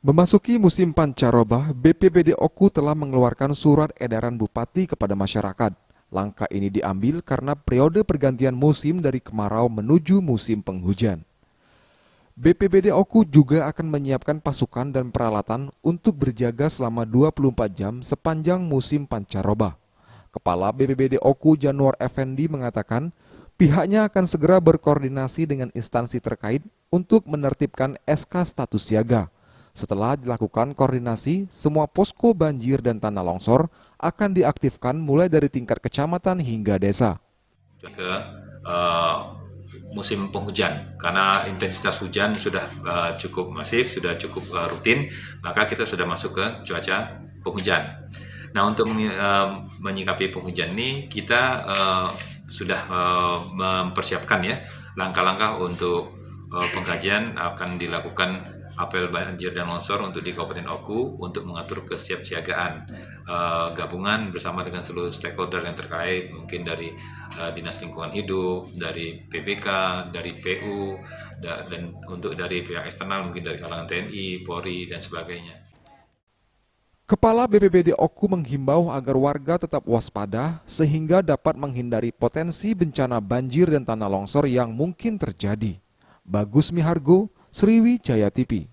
Memasuki musim pancaroba, BPBD Oku telah mengeluarkan surat edaran Bupati kepada masyarakat. Langkah ini diambil karena periode pergantian musim dari kemarau menuju musim penghujan. BPBD Oku juga akan menyiapkan pasukan dan peralatan untuk berjaga selama 24 jam sepanjang musim pancaroba. Kepala BPBD Oku Januar Effendi mengatakan, pihaknya akan segera berkoordinasi dengan instansi terkait untuk menertibkan SK status siaga. Setelah dilakukan koordinasi, semua posko banjir dan tanah longsor akan diaktifkan mulai dari tingkat kecamatan hingga desa. Ke musim penghujan, karena intensitas hujan sudah cukup masif, sudah cukup rutin, maka kita sudah masuk ke cuaca penghujan. Nah, untuk menyikapi penghujan ini, kita sudah mempersiapkan ya langkah-langkah untuk pengkajian. Akan dilakukan apel banjir dan longsor untuk di Kabupaten Oku untuk mengatur kesiapsiagaan gabungan bersama dengan seluruh stakeholder yang terkait, mungkin dari Dinas Lingkungan Hidup, dari PBK, dari PU, dan untuk dari pihak eksternal mungkin dari kalangan TNI, Polri, dan sebagainya. Kepala BPBD Oku menghimbau agar warga tetap waspada sehingga dapat menghindari potensi bencana banjir dan tanah longsor yang mungkin terjadi. Bagus Mihargo, Sriwijaya TV.